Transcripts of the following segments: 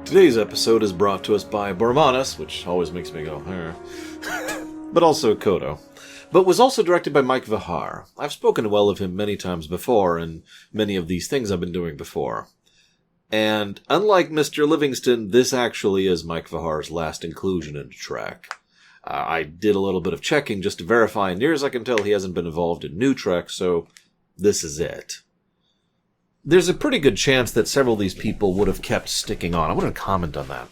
Today's episode is brought to us by Bormanis, which always makes me go, but also Kodo. But was also directed by Mike Vihar. I've spoken well of him many times before, and many of these things I've been doing before. And unlike Mr. Livingston, this actually is Mike Vihar's last inclusion into Trek. I did a little bit of checking just to verify, and near as I can tell, he hasn't been involved in new Trek, so this is it. There's a pretty good chance that several of these people would have kept sticking on. I wanted to comment on that.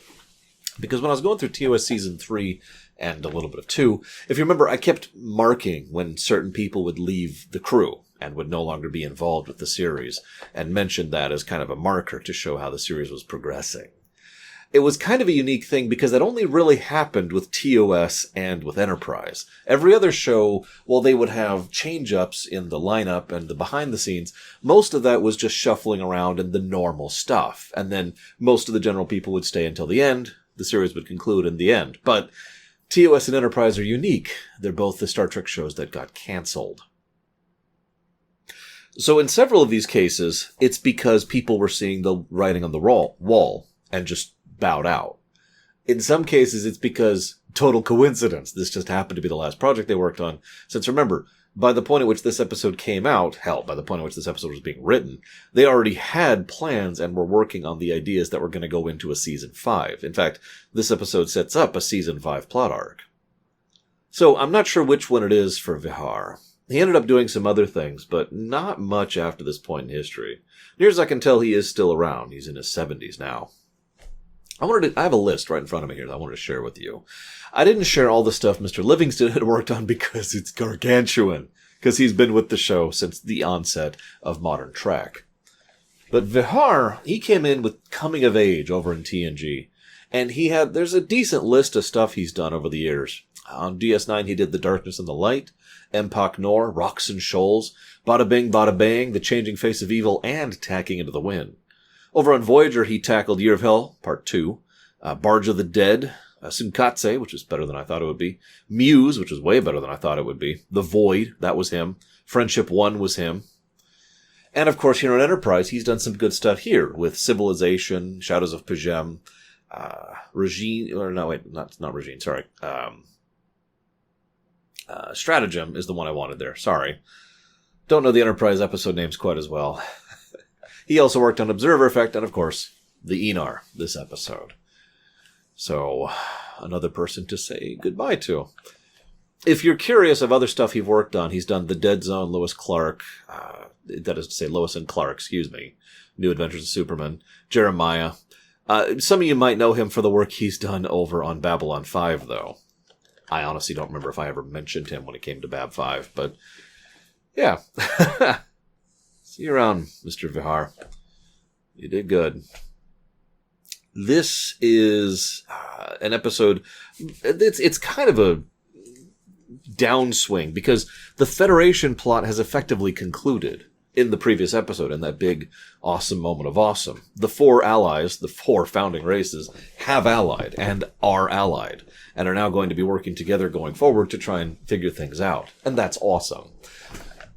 Because when I was going through TOS Season 3 and a little bit of 2, if you remember, I kept marking when certain people would leave the crew and would no longer be involved with the series, and mentioned that as kind of a marker to show how the series was progressing. It was kind of a unique thing because that only really happened with TOS and with Enterprise. Every other show, while they would have change-ups in the lineup and the behind-the-scenes, most of that was just shuffling around and the normal stuff. And then most of the general people would stay until the end. The series would conclude in the end. But TOS and Enterprise are unique. They're both the Star Trek shows that got canceled. So in several of these cases, it's because people were seeing the writing on the wall and just bowed out. In some cases, it's because total coincidence. This just happened to be the last project they worked on. Since remember, by the point at which this episode came out, by the point at which this episode was being written, they already had plans and were working on the ideas that were going to go into a Season 5. In fact, this episode sets up a Season 5 plot arc. So I'm not sure which one it is for Vihar. He ended up doing some other things, but not much after this point in history. Near as I can tell, he is still around. He's in his 70s now. I have a list right in front of me here that I wanted to share with you. I didn't share all the stuff Mr. Livingston had worked on because it's gargantuan, because he's been with the show since the onset of modern Trek. But Vihar, he came in with Coming of Age over in TNG, and there's a decent list of stuff he's done over the years. On DS9, he did The Darkness and the Light, Empok Nor, Rocks and Shoals, Bada Bing, Bada Bang, The Changing Face of Evil, and Tacking into the Wind. Over on Voyager, he tackled Year of Hell, Part 2, Barge of the Dead, Sunkatse, which was better than I thought it would be, Muse, which was way better than I thought it would be, The Void, that was him, Friendship 1 was him. And of course, here on Enterprise, he's done some good stuff here, with Civilization, Shadows of Pajem, Regine, or no, wait, not Regine, sorry. Stratagem is the one I wanted there, sorry. Don't know the Enterprise episode names quite as well. He also worked on Observer Effect and, of course, the Aenar this episode. So, another person to say goodbye to. If you're curious of other stuff he's worked on, he's done The Dead Zone, Lois and Clark, New Adventures of Superman, Jeremiah. Some of you might know him for the work he's done over on Babylon 5, though. I honestly don't remember if I ever mentioned him when it came to Bab 5, but yeah. See you around, Mr. Vihar. You did good. This is an episode. It's kind of a downswing because the Federation plot has effectively concluded in the previous episode in that big, awesome moment of awesome. The 4 allies, the 4 founding races, have allied and are allied and are now going to be working together going forward to try and figure things out. And that's awesome.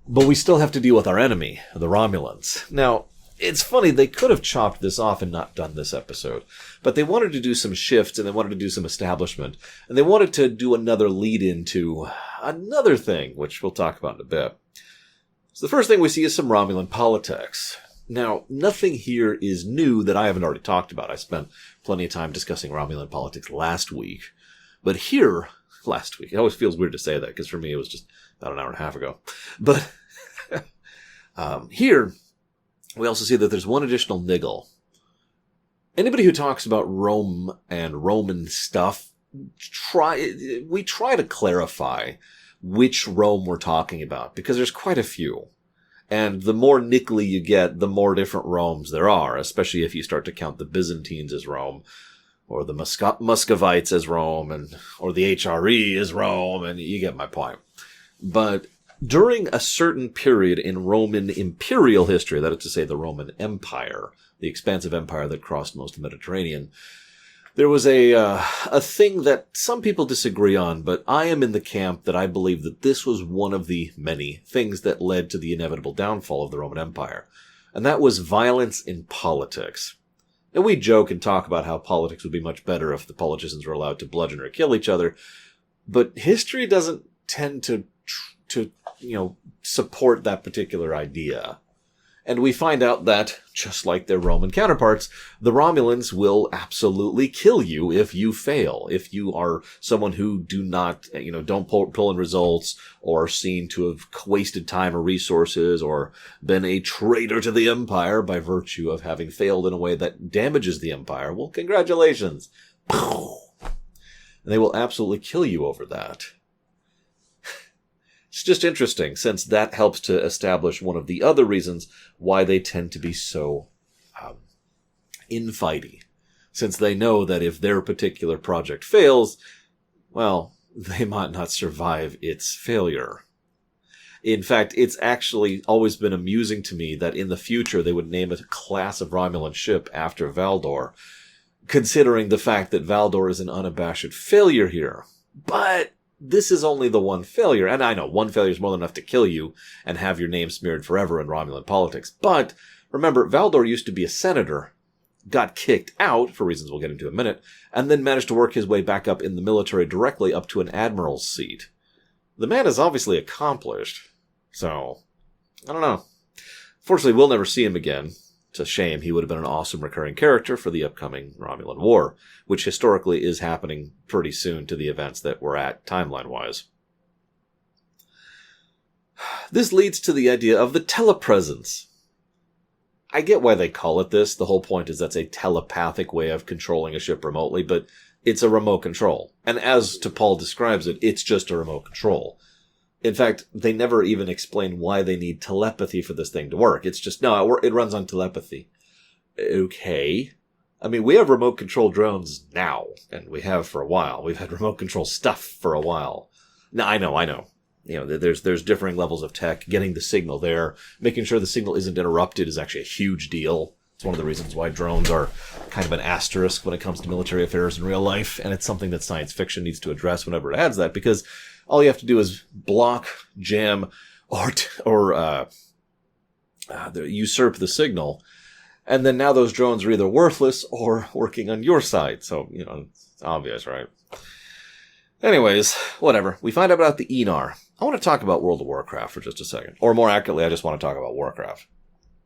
But we still have to deal with our enemy, the Romulans. Now, it's funny, they could have chopped this off and not done this episode. But they wanted to do some shifts, and they wanted to do some establishment. And they wanted to do another lead-in to another thing, which we'll talk about in a bit. So the first thing we see is some Romulan politics. Now, nothing here is new that I haven't already talked about. I spent plenty of time discussing Romulan politics last week. But here, last week, it always feels weird to say that, because for me it was just about an hour and a half ago. But here, we also see that there's one additional niggle. Anybody who talks about Rome and Roman stuff, we try to clarify which Rome we're talking about, because there's quite a few. And the more nickely you get, the more different Romes there are, especially if you start to count the Byzantines as Rome, or the Muscovites as Rome, or the HRE as Rome, and you get my point. But during a certain period in Roman imperial history, that is to say the Roman Empire, the expansive empire that crossed most of the Mediterranean, there was a thing that some people disagree on, but I am in the camp that I believe that this was one of the many things that led to the inevitable downfall of the Roman Empire. And that was violence in politics. And we joke and talk about how politics would be much better if the politicians were allowed to bludgeon or kill each other. But history doesn't tend to support that particular idea. And we find out that, just like their Roman counterparts, the Romulans will absolutely kill you if you fail. If you are someone who don't pull in results, or are seen to have wasted time or resources, or been a traitor to the Empire by virtue of having failed in a way that damages the Empire, well, congratulations. And they will absolutely kill you over that. It's just interesting, since that helps to establish one of the other reasons why they tend to be so infighty. Since they know that if their particular project fails, well, they might not survive its failure. In fact, it's actually always been amusing to me that in the future they would name a class of Romulan ship after Valdor, considering the fact that Valdor is an unabashed failure here. But this is only the one failure, and I know one failure is more than enough to kill you and have your name smeared forever in Romulan politics. But remember, Valdor used to be a senator, got kicked out, for reasons we'll get into in a minute, and then managed to work his way back up in the military directly up to an admiral's seat. The man is obviously accomplished, so I don't know. Fortunately, we'll never see him again. It's a shame. He would have been an awesome recurring character for the upcoming Romulan War, which historically is happening pretty soon to the events that we're at timeline-wise. This leads to the idea of the telepresence. I get why they call it this. The whole point is that's a telepathic way of controlling a ship remotely, but it's a remote control. And as T'Pol describes it, it's just a remote control. In fact, they never even explain why they need telepathy for this thing to work. It's just, no, it runs on telepathy. Okay. I mean, we have remote control drones now, and we have for a while. We've had remote control stuff for a while. Now, I know. There's differing levels of tech. Getting the signal there, making sure the signal isn't interrupted is actually a huge deal. It's one of the reasons why drones are kind of an asterisk when it comes to military affairs in real life, and it's something that science fiction needs to address whenever it adds that, because all you have to do is block, jam, or usurp the signal, and then now those drones are either worthless or working on your side. So, it's obvious, right? Anyways, whatever. We find out about the Aenar. I want to talk about World of Warcraft for just a second. Or more accurately, I just want to talk about Warcraft.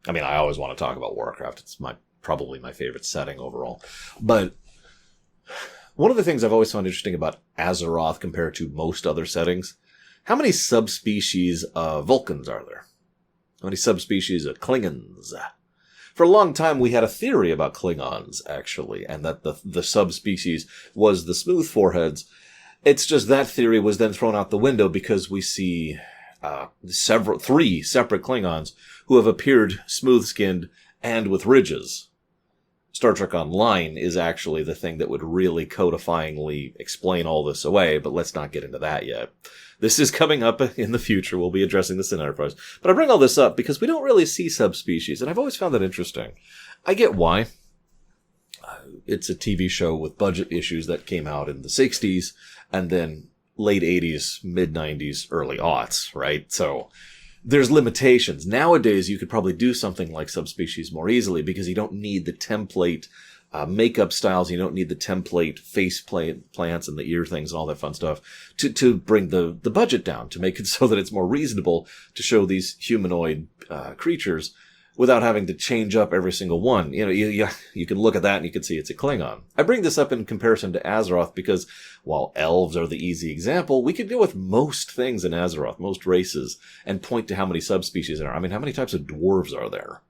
I mean, I always want to talk about Warcraft. It's probably my favorite setting overall. But one of the things I've always found interesting about Azeroth compared to most other settings, how many subspecies of Vulcans are there? How many subspecies of Klingons? For a long time, we had a theory about Klingons, actually, and that the subspecies was the smooth foreheads. It's just that theory was then thrown out the window because we see three separate Klingons who have appeared smooth-skinned and with ridges. Star Trek Online is actually the thing that would really codifyingly explain all this away, but let's not get into that yet. This is coming up in the future. We'll be addressing this in Enterprise. But I bring all this up because we don't really see subspecies, and I've always found that interesting. I get why. It's a TV show with budget issues that came out in the 60s, and then late 80s, mid-90s, early aughts, right? So there's limitations. Nowadays, you could probably do something like subspecies more easily because you don't need the template makeup styles. You don't need the template face plants and the ear things and all that fun stuff to bring the budget down, to make it so that it's more reasonable to show these humanoid creatures without having to change up every single one. You can look at that and you can see it's a Klingon. I bring this up in comparison to Azeroth because while elves are the easy example, we could deal with most things in Azeroth, most races, and point to how many subspecies there are. I mean, how many types of dwarves are there?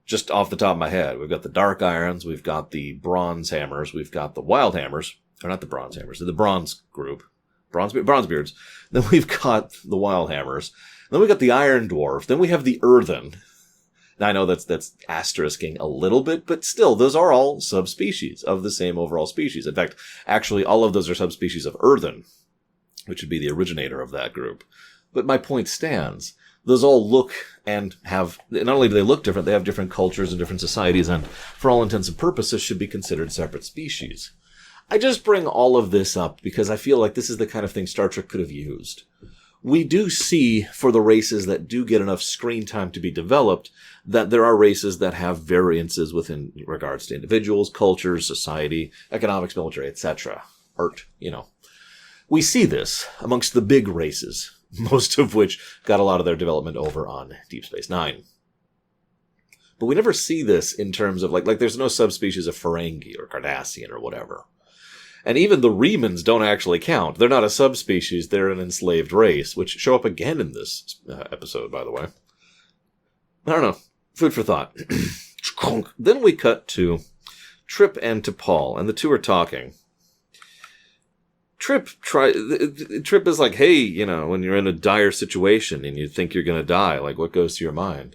Just off the top of my head, we've got the Dark Irons, we've got the Bronze Hammers, we've got the Wild Hammers, or not the Bronze Hammers, the Bronze group, Bronzebeards. Then we've got the Wild Hammers. Then we've got the Iron Dwarf. Then we have the Earthen. Now, I know that's asterisking a little bit, but still, those are all subspecies of the same overall species. In fact, actually, all of those are subspecies of Earthen, which would be the originator of that group. But my point stands. Those all look and have, not only do they look different, they have different cultures and different societies, and for all intents and purposes should be considered separate species. I just bring all of this up because I feel like this is the kind of thing Star Trek could have used. we do see, for the races that do get enough screen time to be developed, that there are races that have variances within regards to individuals, cultures, society, economics, military, etc. Art, We see this amongst the big races, most of which got a lot of their development over on Deep Space Nine. But we never see this in terms of, like there's no subspecies of Ferengi or Cardassian or whatever. And even the Remans don't actually count. They're not a subspecies, they're an enslaved race, which show up again in this episode, by the way. I don't know. Food for thought. Then we cut to Trip and T'Pol, and the two are talking. Trip is like, hey, when you're in a dire situation and you think you're going to die, like, what goes to your mind?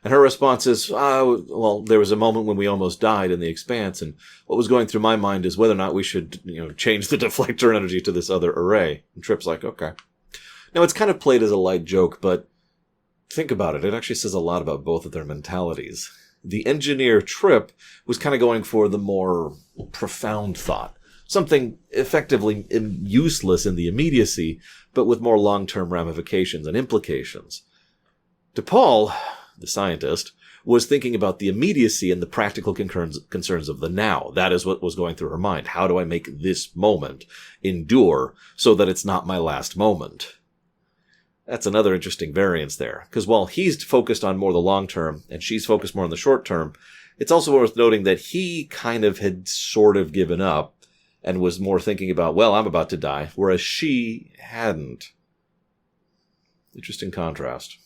And her response is, well, there was a moment when we almost died in the Expanse, and what was going through my mind is whether or not we should, change the deflector energy to this other array. And Trip's like, okay. Now, it's kind of played as a light joke, but think about it. It actually says a lot about both of their mentalities. The engineer, Trip, was kind of going for the more profound thought. Something effectively useless in the immediacy, but with more long-term ramifications and implications. T'Pol, the scientist, was thinking about the immediacy and the practical concerns of the now. That is what was going through her mind. How do I make this moment endure so that it's not my last moment? That's another interesting variance there. Because while he's focused on more the long term and she's focused more on the short term, it's also worth noting that he kind of had sort of given up and was more thinking about, well, I'm about to die, whereas she hadn't. Interesting contrast.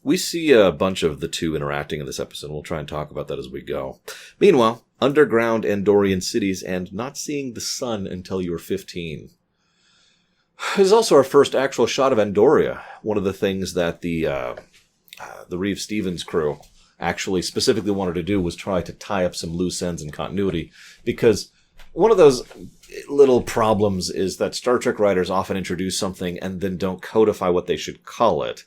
We see a bunch of the two interacting in this episode. We'll try and talk about that as we go. Meanwhile, underground Andorian cities and not seeing the sun until you're 15. This is also our first actual shot of Andoria. One of the things that the Reeve Stevens crew actually specifically wanted to do was try to tie up some loose ends in continuity, because one of those little problems is that Star Trek writers often introduce something and then don't codify what they should call it.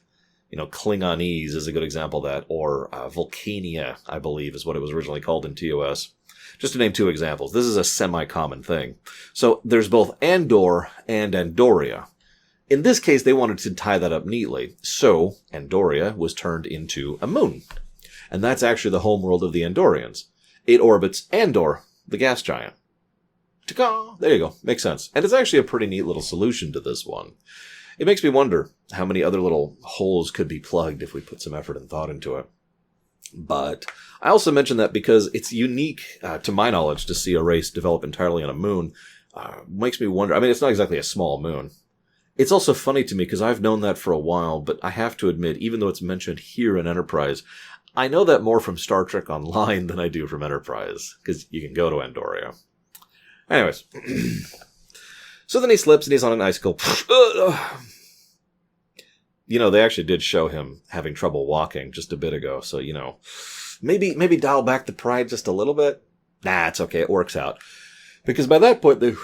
Klingonese is a good example of that, or Vulcania, I believe, is what it was originally called in TOS. Just to name two examples. This is a semi-common thing. So there's both Andor and Andoria. In this case, they wanted to tie that up neatly. So Andoria was turned into a moon. And that's actually the homeworld of the Andorians. It orbits Andor, the gas giant. Ta-ka! There you go. Makes sense. And it's actually a pretty neat little solution to this one. It makes me wonder how many other little holes could be plugged if we put some effort and thought into it. But I also mention that because it's unique, to my knowledge, to see a race develop entirely on a moon. Makes me wonder. I mean, it's not exactly a small moon. It's also funny to me because I've known that for a while, but I have to admit, even though it's mentioned here in Enterprise, I know that more from Star Trek Online than I do from Enterprise, because you can go to Andoria. Anyways. So then he slips and he's on an icicle. They actually did show him having trouble walking just a bit ago, so, maybe dial back the pride just a little bit. Nah, it's okay, it works out. Because by that point, they've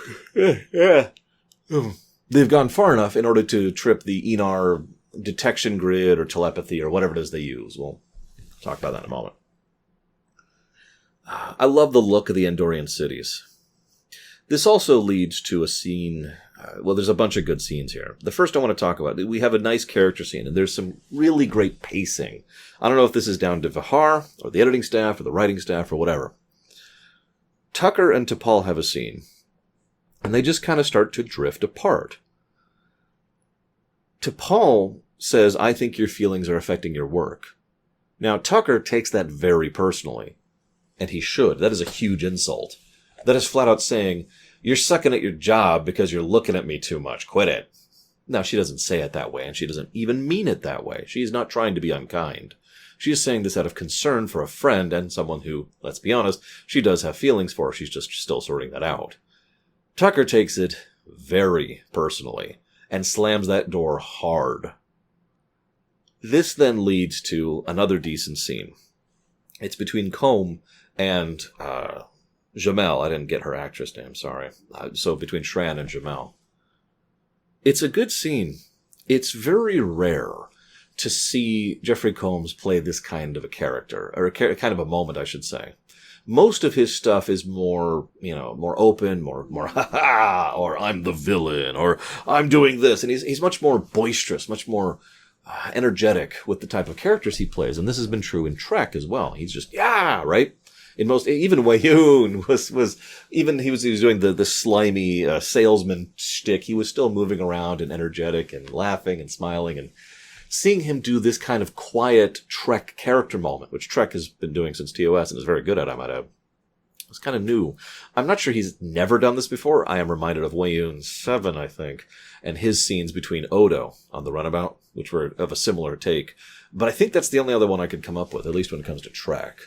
gone far enough in order to trip the Aenar detection grid or telepathy or whatever it is they use. We'll talk about that in a moment. I love the look of the Andorian cities. This also leads to a scene. There's a bunch of good scenes here. The first I want to talk about, we have a nice character scene, and there's some really great pacing. I don't know if this is down to Vihar, or the editing staff, or the writing staff, or whatever. Tucker and T'Pol have a scene, and they just kind of start to drift apart. T'Pol says, I think your feelings are affecting your work. Now, Tucker takes that very personally, and he should. That is a huge insult. That is flat out saying, you're sucking at your job because you're looking at me too much. Quit it. Now, she doesn't say it that way, and she doesn't even mean it that way. She is not trying to be unkind. She is saying this out of concern for a friend and someone who, let's be honest, she does have feelings for. She's just still sorting that out. Tucker takes it very personally and slams that door hard. This then leads to another decent scene. It's between Combe and Jamel. I didn't get her actress name, sorry. So between Shran and Jamel. It's a good scene. It's very rare to see Jeffrey Combs play this kind of a character, or kind of a moment, I should say. Most of his stuff is more, more open, more, ha ha, or I'm the villain, or I'm doing this. And he's much more boisterous, much more energetic with the type of characters he plays. And this has been true in Trek as well. He's just, yeah, right? In most, even Wayun was even he was doing the slimy salesman shtick. He was still moving around and energetic and laughing and smiling, and seeing him do this kind of quiet Trek character moment, which Trek has been doing since TOS and is very good at, I might add. It's kind of new. I'm not sure he's never done this before. I am reminded of Wayun 7, I think, and his scenes between Odo on the runabout, which were of a similar take. But I think that's the only other one I could come up with, at least when it comes to Trek.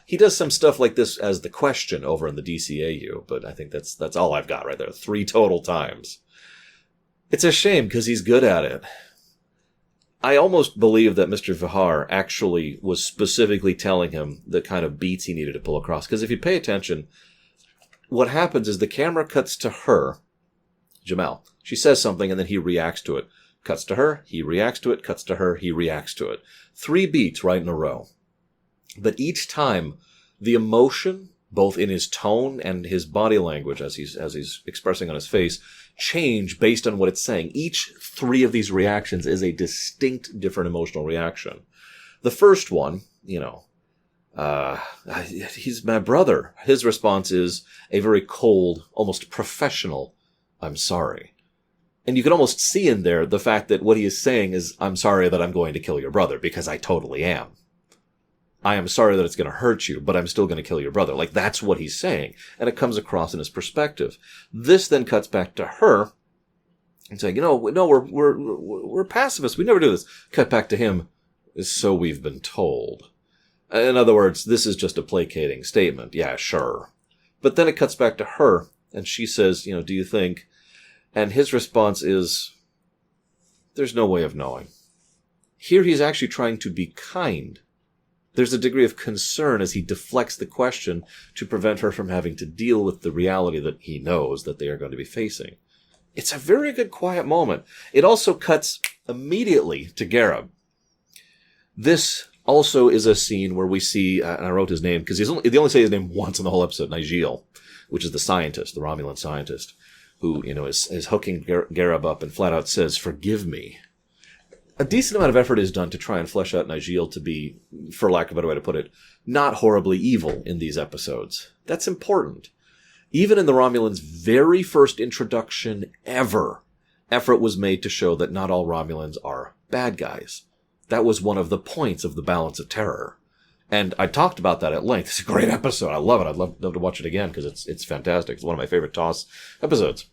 He does some stuff like this as the Question over in the DCAU, but I think that's all I've got right there. 3 total times. It's a shame because he's good at it. I almost believe that Mr. Vihar actually was specifically telling him the kind of beats he needed to pull across. Because if you pay attention, what happens is the camera cuts to her, Jamel. She says something and then he reacts to it. Cuts to her, he reacts to it, cuts to her, he reacts to it. 3 beats right in a row. But each time, the emotion, both in his tone and his body language as he's expressing on his face, change based on what it's saying. Each 3 of these reactions is a distinct, different emotional reaction. The first one, he's my brother. His response is a very cold, almost professional, I'm sorry. And you can almost see in there the fact that what he is saying is, I'm sorry that I'm going to kill your brother, because I totally am. I am sorry that it's going to hurt you, but I'm still going to kill your brother. Like, that's what he's saying. And it comes across in his perspective. This then cuts back to her and saying, no, we're pacifists. We never do this. Cut back to him. So we've been told. In other words, this is just a placating statement. Yeah, sure. But then it cuts back to her and she says, do you think? And his response is, there's no way of knowing. Here he's actually trying to be kind. There's a degree of concern as he deflects the question to prevent her from having to deal with the reality that he knows that they are going to be facing. It's a very good quiet moment. It also cuts immediately to Gareb. This also is a scene where we see, and I wrote his name because they only say his name once in the whole episode, Nigel, which is the scientist, the Romulan scientist, who, is hooking Gareb up and flat out says, forgive me. A decent amount of effort is done to try and flesh out Nigel to be, for lack of a better way to put it, not horribly evil in these episodes. That's important. Even in the Romulans' very first introduction ever, effort was made to show that not all Romulans are bad guys. That was one of the points of the Balance of Terror. And I talked about that at length. It's a great episode. I love it. I'd love to watch it again because it's fantastic. It's one of my favorite TOS episodes.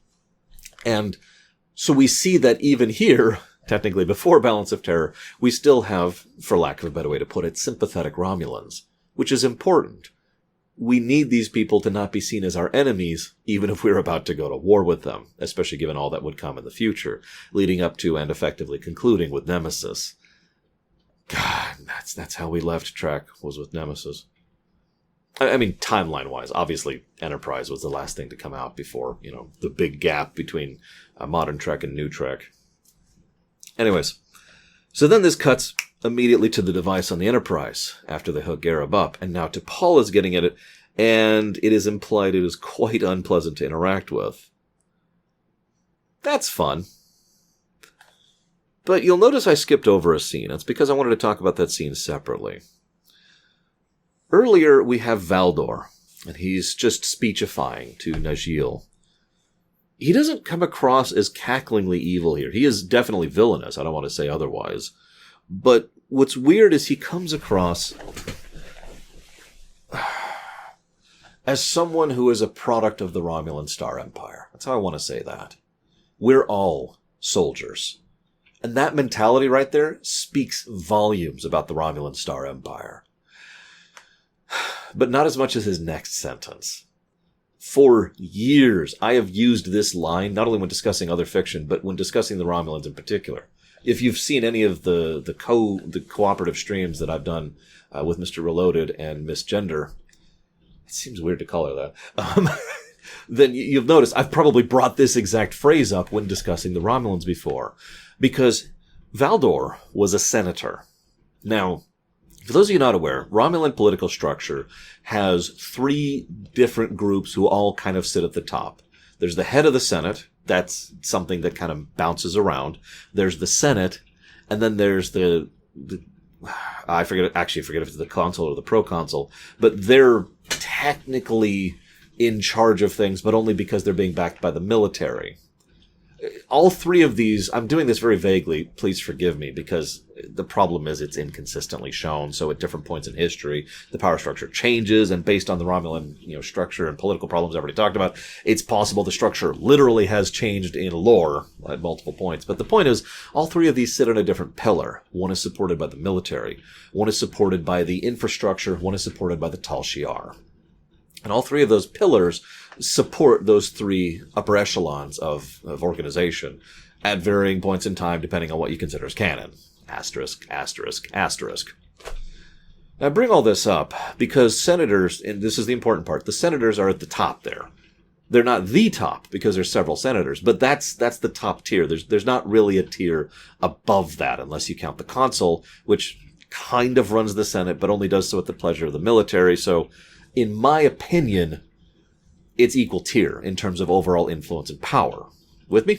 And so we see that even here, technically before Balance of Terror, we still have, for lack of a better way to put it, sympathetic Romulans, which is important. We need these people to not be seen as our enemies, even if we're about to go to war with them, especially given all that would come in the future, leading up to and effectively concluding with Nemesis. God, that's how we left Trek, was with Nemesis. I mean, timeline-wise, obviously, Enterprise was the last thing to come out before, the big gap between modern Trek and new Trek. Anyways, so then this cuts immediately to the device on the Enterprise after they hook Gareb up, and now T'Pol is getting at it, and it is implied it is quite unpleasant to interact with. That's fun. But you'll notice I skipped over a scene. That's because I wanted to talk about that scene separately. Earlier, we have Valdor, and he's just speechifying to Nigel. He doesn't come across as cacklingly evil here. He is definitely villainous. I don't want to say otherwise. But what's weird is he comes across as someone who is a product of the Romulan Star Empire. That's how I want to say that. We're all soldiers. And that mentality right there speaks volumes about the Romulan Star Empire. But not as much as his next sentence. For years, I have used this line, not only when discussing other fiction, but when discussing the Romulans in particular. If you've seen any of the cooperative streams that I've done with Mr. Reloaded and Miss Gender, it seems weird to call her that, then you've noticed I've probably brought this exact phrase up when discussing the Romulans before. Because Valdor was a senator. Now, For those of you not aware, Romulan political structure has 3 different groups who all kind of sit at the top. There's the head of the Senate. That's something that kind of bounces around. There's the Senate, and then there's the I forget if it's the consul or the proconsul, but they're technically in charge of things, but only because they're being backed by the military. All 3 of these, I'm doing this very vaguely, please forgive me, because the problem is it's inconsistently shown, so at different points in history, the power structure changes, and based on the Romulan, structure and political problems I've already talked about, it's possible the structure literally has changed in lore at multiple points. But the point is, all 3 of these sit on a different pillar. One is supported by the military, one is supported by the infrastructure, one is supported by the Tal Shiar. And all 3 of those pillars support those 3 upper echelons of organization at varying points in time, depending on what you consider as canon. Asterisk, asterisk, asterisk. Now, I bring all this up because senators, and this is the important part, the senators are at the top there. They're not the top because there's several senators, but that's the top tier. There's not really a tier above that unless you count the consul, which kind of runs the Senate, but only does so at the pleasure of the military. So, in my opinion, it's equal tier in terms of overall influence and power. With me?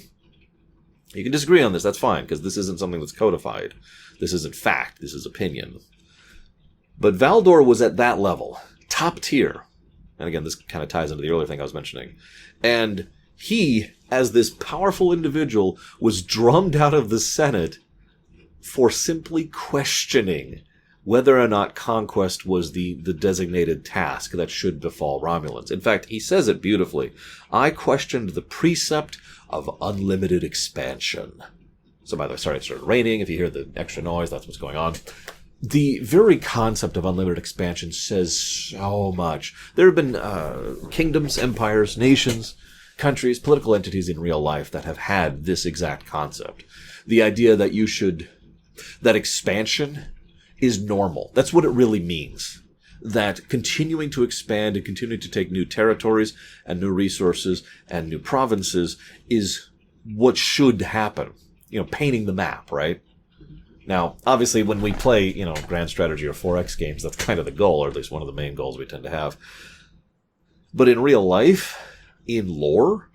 You can disagree on this, that's fine, because this isn't something that's codified. This isn't fact, this is opinion. But Valdor was at that level, top tier. And again, this kind of ties into the earlier thing I was mentioning. And he, as this powerful individual, was drummed out of the Senate for simply questioning whether or not conquest was the designated task that should befall Romulans. In fact, he says it beautifully. I questioned the precept of unlimited expansion. So by the way, sorry, it started raining. If you hear the extra noise, that's what's going on. The very concept of unlimited expansion says so much. There have been kingdoms, empires, nations, countries, political entities in real life that have had this exact concept. The idea that that expansion is normal. That's what it really means. That continuing to expand and continuing to take new territories and new resources and new provinces is what should happen. Painting the map, right? Now, obviously, when we play, grand strategy or 4X games, that's kind of the goal, or at least one of the main goals we tend to have. But in real life, in lore,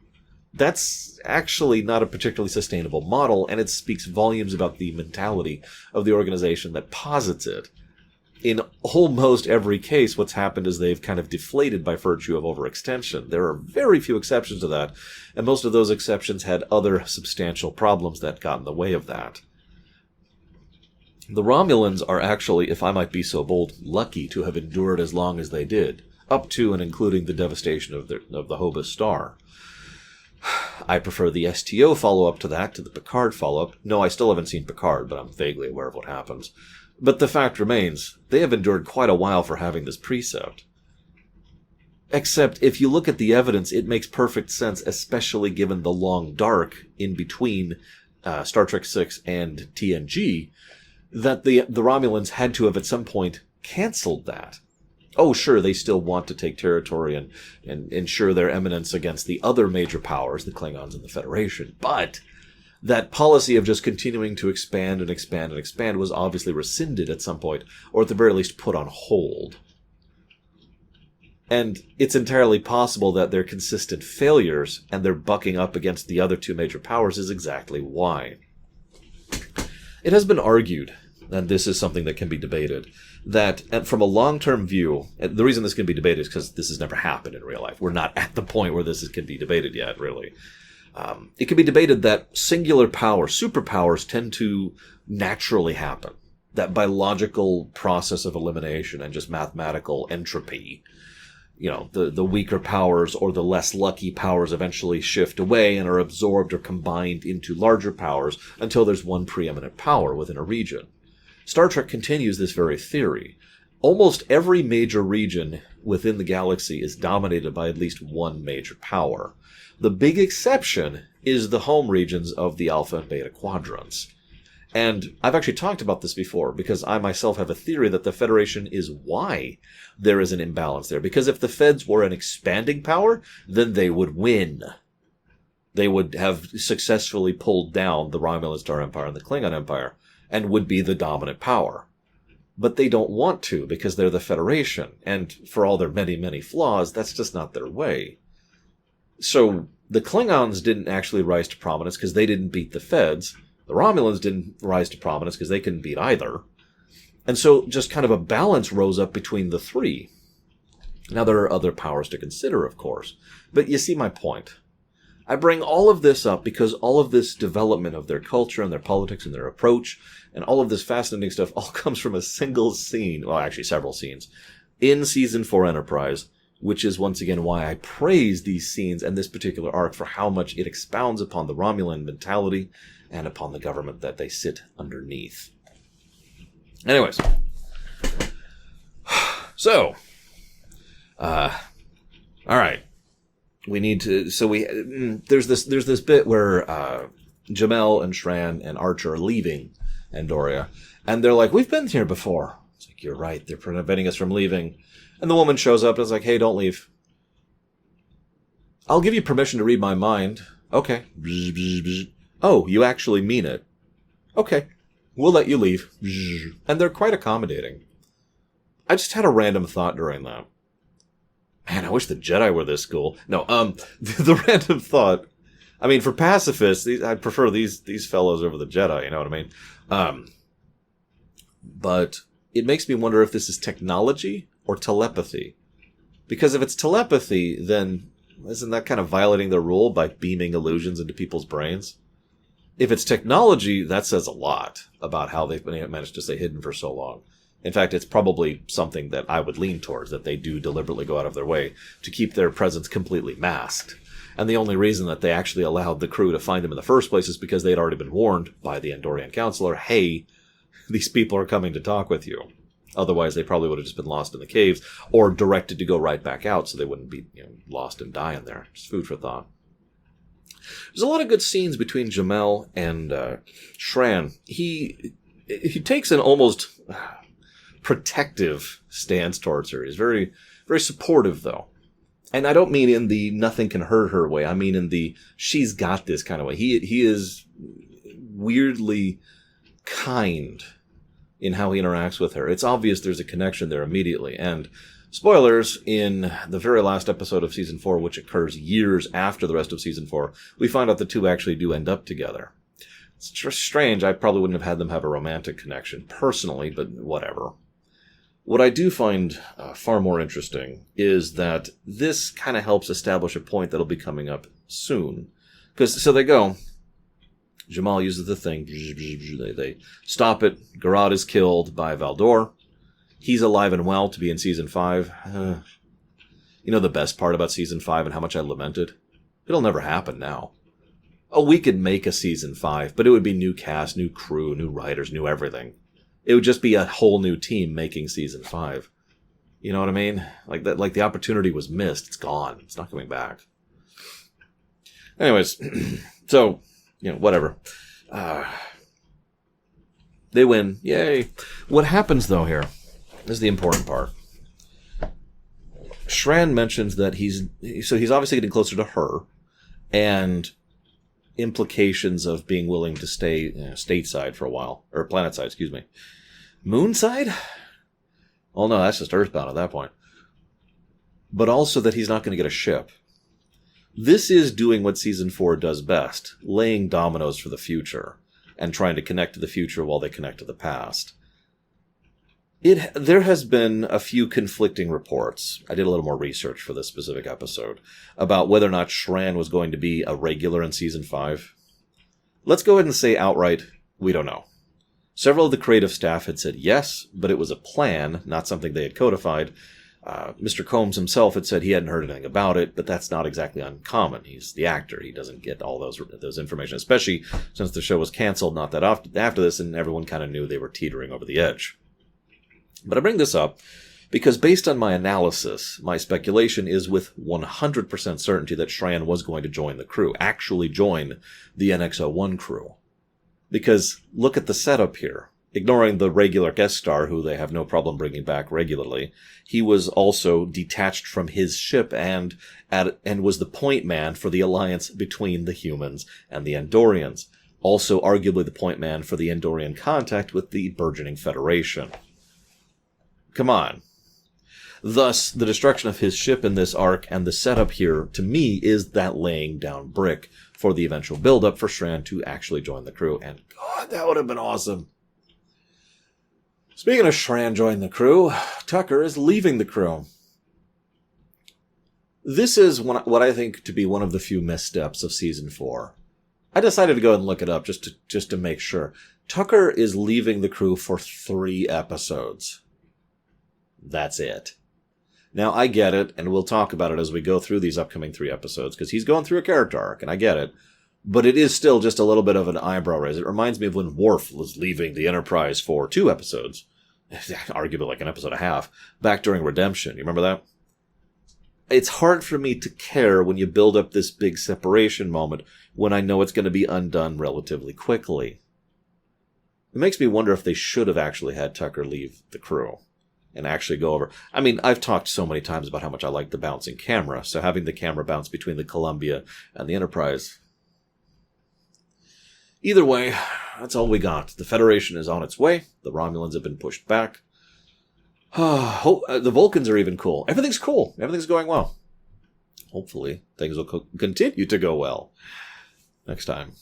that's actually not a particularly sustainable model, and it speaks volumes about the mentality of the organization that posits it. In almost every case, what's happened is they've kind of deflated by virtue of overextension. There are very few exceptions to that, and most of those exceptions had other substantial problems that got in the way of that. The Romulans are actually, if I might be so bold, lucky to have endured as long as they did, up to and including the devastation of the Hobus Star. I prefer the STO follow-up to that, to the Picard follow-up. No, I still haven't seen Picard, but I'm vaguely aware of what happens. But the fact remains, they have endured quite a while for having this precept. Except, if you look at the evidence, it makes perfect sense, especially given the long dark in between Star Trek VI and TNG, that the Romulans had to have at some point canceled that. Oh, sure, they still want to take territory and ensure their eminence against the other major powers, the Klingons and the Federation. But that policy of just continuing to expand and expand and expand was obviously rescinded at some point, or at the very least put on hold. And it's entirely possible that their consistent failures and their bucking up against the other 2 major powers is exactly why. It has been argued, and this is something that can be debated, that from a long-term view, and the reason this can be debated is because this has never happened in real life. We're not at the point where this can be debated yet, really. It can be debated that singular power, superpowers, tend to naturally happen. That biological process of elimination and just mathematical entropy, the weaker powers or the less lucky powers eventually shift away and are absorbed or combined into larger powers until there's one preeminent power within a region. Star Trek continues this very theory. Almost every major region within the galaxy is dominated by at least one major power. The big exception is the home regions of the Alpha and Beta quadrants. And I've actually talked about this before, because I myself have a theory that the Federation is why there is an imbalance there. Because if the Feds were an expanding power, then they would win. They would have successfully pulled down the Romulan Star Empire and the Klingon Empire, and would be the dominant power. But they don't want to because they're the Federation. And for all their many, many flaws, that's just not their way. So the Klingons didn't actually rise to prominence because they didn't beat the Feds. The Romulans didn't rise to prominence because they couldn't beat either. And so just kind of a balance rose up between the three. Now there are other powers to consider, of course. But you see my point. I bring all of this up because all of this development of their culture and their politics and their approach and all of this fascinating stuff all comes from a single scene, well, actually several scenes, in Season 4 Enterprise, which is once again why I praise these scenes and this particular arc for how much it expounds upon the Romulan mentality and upon the government that they sit underneath. Anyways. So. All right. We need to, there's this bit where, Jamel and Shran and Archer are leaving Andoria, and they're like, we've been here before. It's like, you're right, they're preventing us from leaving. And the woman shows up and is like, hey, don't leave. I'll give you permission to read my mind. Okay. Oh, you actually mean it. Okay. We'll let you leave. And they're quite accommodating. I just had a random thought during that. Man, I wish the Jedi were this cool. No, the random thought. I mean, for pacifists, I'd prefer these fellows over the Jedi, you know what I mean? But it makes me wonder if this is technology or telepathy. Because if it's telepathy, then isn't that kind of violating the rule by beaming illusions into people's brains? If it's technology, that says a lot about how they've managed to stay hidden for so long. In fact, it's probably something that I would lean towards, that they do deliberately go out of their way to keep their presence completely masked. And the only reason that they actually allowed the crew to find them in the first place is because they had already been warned by the Andorian counselor, hey, these people are coming to talk with you. Otherwise, they probably would have just been lost in the caves or directed to go right back out so they wouldn't be lost and die in there. Just food for thought. There's a lot of good scenes between Jamel and Shran. He takes an almost protective stance towards her. He's very, very supportive, though. And I don't mean in the nothing can hurt her way. I mean in the she's got this kind of way. He is weirdly kind in how he interacts with her. It's obvious there's a connection there immediately. And spoilers, in the very last episode of Season 4, which occurs years after the rest of Season 4, we find out the two actually do end up together. It's strange. I probably wouldn't have had them have a romantic connection personally, but whatever. What I do find far more interesting is that this kind of helps establish a point that'll be coming up soon. Because, so they go, Jamal uses the thing, they stop it, Garad is killed by Valdor, he's alive and well to be in Season 5. You know the best part about Season 5 and how much I lamented? It'll never happen now. Oh, we could make a Season 5, but it would be new cast, new crew, new writers, new everything. It would just be a whole new team making Season 5. You know what I mean? Like that, like the opportunity was missed. It's gone. It's not coming back. Anyways, so, whatever. They win. Yay. What happens, though, here is the important part. Shran mentions that he's obviously getting closer to her, and implications of being willing to stay stateside for a while, or planetside, excuse me. Moonside? Oh no, that's just Earthbound at that point. But also that he's not going to get a ship. This is doing what Season 4 does best, laying dominoes for the future, and trying to connect to the future while they connect to the past. There has been a few conflicting reports. I did a little more research for this specific episode about whether or not Shran was going to be a regular in Season 5. Let's go ahead and say outright, we don't know. Several of the creative staff had said yes, but it was a plan, not something they had codified. Mr. Combs himself had said he hadn't heard anything about it, but that's not exactly uncommon. He's the actor. He doesn't get all those information, especially since the show was canceled not that often after this, and everyone kind of knew they were teetering over the edge. But I bring this up because based on my analysis, my speculation is with 100% certainty that Shran was going to join the crew, actually join the NX-01 crew. Because look at the setup here. Ignoring the regular guest star, who they have no problem bringing back regularly, he was also detached from his ship and was the point man for the alliance between the humans and the Andorians. Also arguably the point man for the Andorian contact with the burgeoning Federation. Come on. Thus, the destruction of his ship in this arc and the setup here, to me, is that laying down brick for the eventual build-up for Shran to actually join the crew. And God, that would have been awesome. Speaking of Shran joining the crew, Tucker is leaving the crew. This is what I think to be one of the few missteps of Season 4. I decided to go and look it up just to make sure. Tucker is leaving the crew for 3 episodes. That's it. Now, I get it, and we'll talk about it as we go through these upcoming 3 episodes, because he's going through a character arc, and I get it. But it is still just a little bit of an eyebrow raise. It reminds me of when Worf was leaving the Enterprise for 2 episodes. Arguably like an episode and a half. Back during Redemption. You remember that? It's hard for me to care when you build up this big separation moment when I know it's going to be undone relatively quickly. It makes me wonder if they should have actually had Tucker leave the crew and actually go over. I mean, I've talked so many times about how much I like the bouncing camera, so having the camera bounce between the Columbia and the Enterprise. Either way, that's all we got. The Federation is on its way. The Romulans have been pushed back. The Vulcans are even cool. Everything's cool. Everything's going well. Hopefully, things will continue to go well next time.